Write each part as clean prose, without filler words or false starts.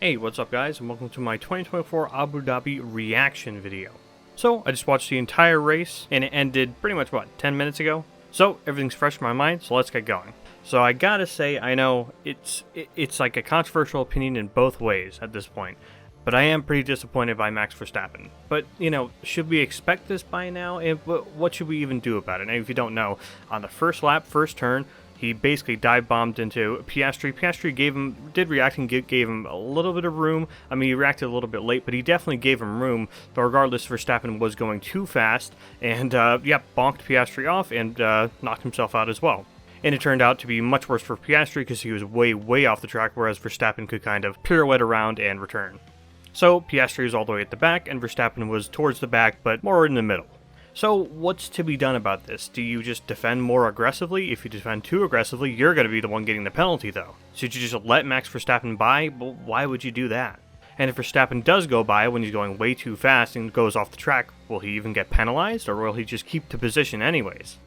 Hey, what's up guys, and welcome to my 2024 Abu Dhabi reaction video. So, I just watched the entire race, and it ended pretty much, 10 minutes ago? So, everything's fresh in my mind, so let's get going. So, I gotta say, I know it's like a controversial opinion in both ways at this point, but I am pretty disappointed by Max Verstappen. But, should we expect this by now? And what should we even do about it? And if you don't know, on the first lap, first turn, he basically dive bombed into Piastri. Piastri did react and gave him a little bit of room. I mean, he reacted a little bit late, but he definitely gave him room. But regardless, Verstappen was going too fast and, bonked Piastri off and knocked himself out as well. And it turned out to be much worse for Piastri because he was way, way off the track, whereas Verstappen could kind of pirouette around and return. So Piastri was all the way at the back, and Verstappen was towards the back, but more in the middle. So what's to be done about this? Do you just defend more aggressively? If you defend too aggressively, you're going to be the one getting the penalty though. Should you just let Max Verstappen by? Well, why would you do that? And if Verstappen does go by when he's going way too fast and goes off the track, will he even get penalized, or will he just keep the position anyways?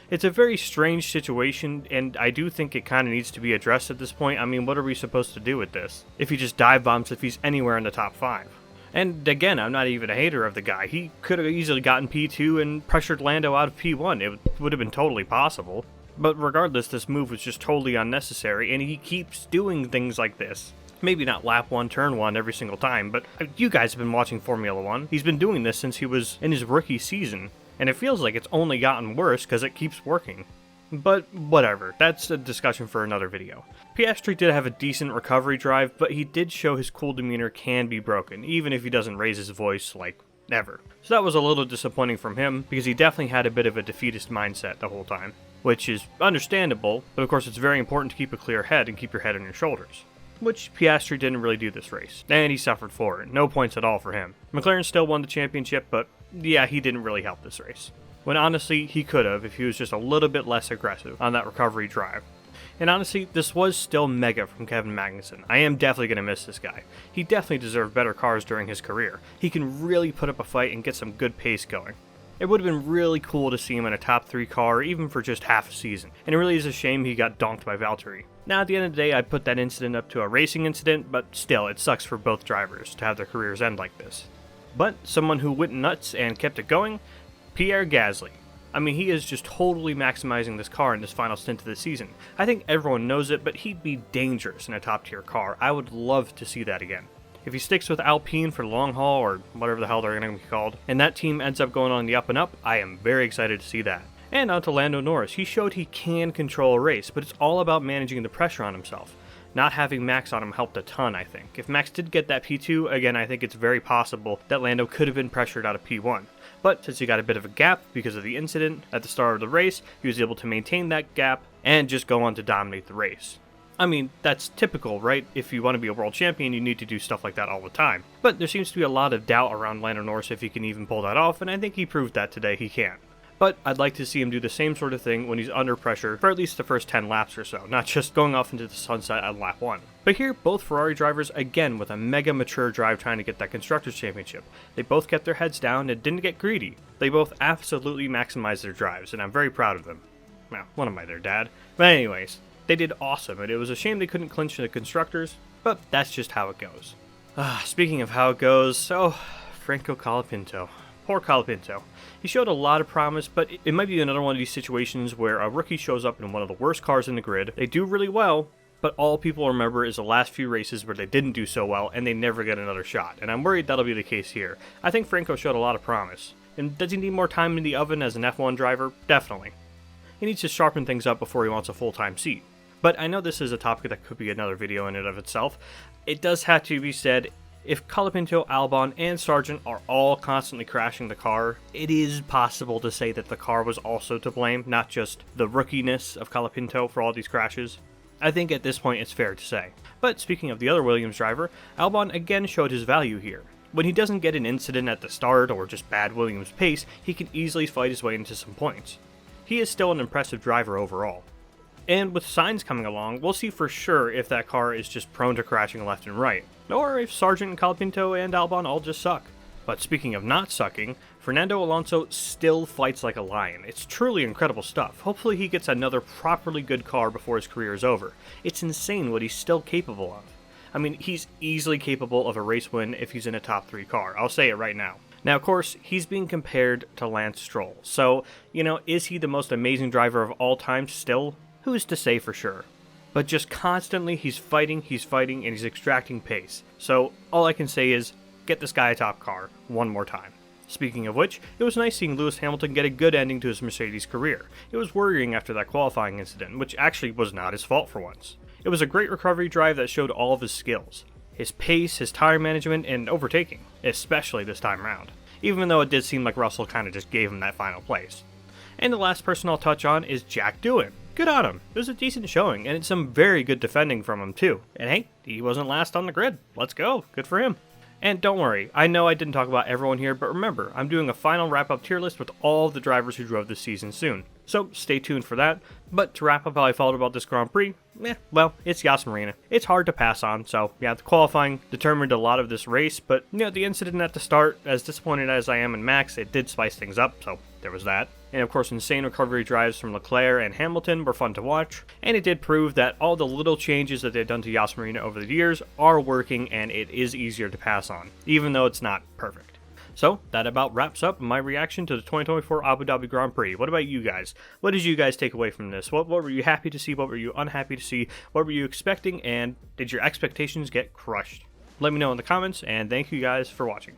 It's a very strange situation, and I do think it kind of needs to be addressed at this point. I mean, what are we supposed to do with this? If he just dive bombs if he's anywhere in the top 5. And again, I'm not even a hater of the guy. He could have easily gotten P2 and pressured Lando out of P1. It would have been totally possible. But regardless, this move was just totally unnecessary, and he keeps doing things like this. Maybe not lap 1, turn 1 every single time, but you guys have been watching Formula 1. He's been doing this since he was in his rookie season, and it feels like it's only gotten worse because it keeps working. But whatever, that's a discussion for another video. Piastri did have a decent recovery drive, but he did show his cool demeanor can be broken, even if he doesn't raise his voice, like, ever. So that was a little disappointing from him, because he definitely had a bit of a defeatist mindset the whole time. Which is understandable, but of course it's very important to keep a clear head and keep your head on your shoulders. Which Piastri didn't really do this race, and he suffered for it. No points at all for him. McLaren still won the championship, but yeah, he didn't really help this race. When honestly, he could have if he was just a little bit less aggressive on that recovery drive. And honestly, this was still mega from Kevin Magnussen. I am definitely going to miss this guy. He definitely deserved better cars during his career. He can really put up a fight and get some good pace going. It would have been really cool to see him in a top 3 car, even for just half a season. And it really is a shame he got donked by Valtteri. Now, at the end of the day, I'd put that incident up to a racing incident, but still, it sucks for both drivers to have their careers end like this. But someone who went nuts and kept it going, Pierre Gasly. I mean, he is just totally maximizing this car in this final stint of the season. I think everyone knows it, but he'd be dangerous in a top-tier car. I would love to see that again. If he sticks with Alpine for the long haul, or whatever the hell they're going to be called, and that team ends up going on the up and up, I am very excited to see that. And on to Lando Norris. He showed he can control a race, but it's all about managing the pressure on himself. Not having Max on him helped a ton, I think. If Max did get that P2, again, I think it's very possible that Lando could have been pressured out of P1. But since he got a bit of a gap because of the incident at the start of the race, he was able to maintain that gap and just go on to dominate the race. I mean, that's typical, right? If you want to be a world champion, you need to do stuff like that all the time. But there seems to be a lot of doubt around Lando Norris if he can even pull that off, and I think he proved that today he can. But I'd like to see him do the same sort of thing when he's under pressure for at least the first 10 laps or so, not just going off into the sunset on lap 1. But here, both Ferrari drivers, again with a mega mature drive trying to get that Constructors' Championship. They both kept their heads down and didn't get greedy. They both absolutely maximized their drives, and I'm very proud of them. Well, what am I, their dad? But anyways, they did awesome, and it was a shame they couldn't clinch the Constructors, but that's just how it goes. Speaking of how it goes, so Franco Colapinto. Poor Colapinto. He showed a lot of promise, but it might be another one of these situations where a rookie shows up in one of the worst cars in the grid. They do really well, but all people remember is the last few races where they didn't do so well and they never get another shot. And I'm worried that'll be the case here. I think Franco showed a lot of promise. And does he need more time in the oven as an F1 driver? Definitely. He needs to sharpen things up before he wants a full-time seat. But I know this is a topic that could be another video in and of itself. It does have to be said, if Colapinto, Albon, and Sargent are all constantly crashing the car, it is possible to say that the car was also to blame, not just the rookiness of Colapinto for all these crashes. I think at this point it's fair to say. But speaking of the other Williams driver, Albon again showed his value here. When he doesn't get an incident at the start or just bad Williams pace, he can easily fight his way into some points. He is still an impressive driver overall. And with Sainz coming along, we'll see for sure if that car is just prone to crashing left and right, or if Sargent, Colapinto, and Albon all just suck. But speaking of not sucking, Fernando Alonso still fights like a lion. It's truly incredible stuff. Hopefully he gets another properly good car before his career is over. It's insane what he's still capable of. I mean, he's easily capable of a race win if he's in a top 3 car. I'll say it right now. Now, of course, he's being compared to Lance Stroll. So, is he the most amazing driver of all time still? Who's to say for sure? But just constantly, he's fighting, and he's extracting pace. So, all I can say is, get this guy a top car one more time. Speaking of which, it was nice seeing Lewis Hamilton get a good ending to his Mercedes career. It was worrying after that qualifying incident, which actually was not his fault for once. It was a great recovery drive that showed all of his skills. His pace, his tire management, and overtaking, especially this time around. Even though it did seem like Russell kind of just gave him that final place. And the last person I'll touch on is Jack Doohan. Good on him. It was a decent showing, and it's some very good defending from him too. And hey, he wasn't last on the grid. Let's go. Good for him. And don't worry, I know I didn't talk about everyone here, but remember, I'm doing a final wrap-up tier list with all the drivers who drove this season soon. So stay tuned for that. But to wrap up how I felt about this Grand Prix, well, it's Yas Marina. It's hard to pass on, so yeah, the qualifying determined a lot of this race, but the incident at the start, as disappointed as I am in Max, it did spice things up, so there was that. And of course, insane recovery drives from Leclerc and Hamilton were fun to watch, and it did prove that all the little changes that they've done to Yas Marina over the years are working, and it is easier to pass on, even though it's not perfect. So, that about wraps up my reaction to the 2024 Abu Dhabi Grand Prix. What about you guys? What did you guys take away from this? What were you happy to see? What were you unhappy to see? What were you expecting? And did your expectations get crushed? Let me know in the comments, and thank you guys for watching.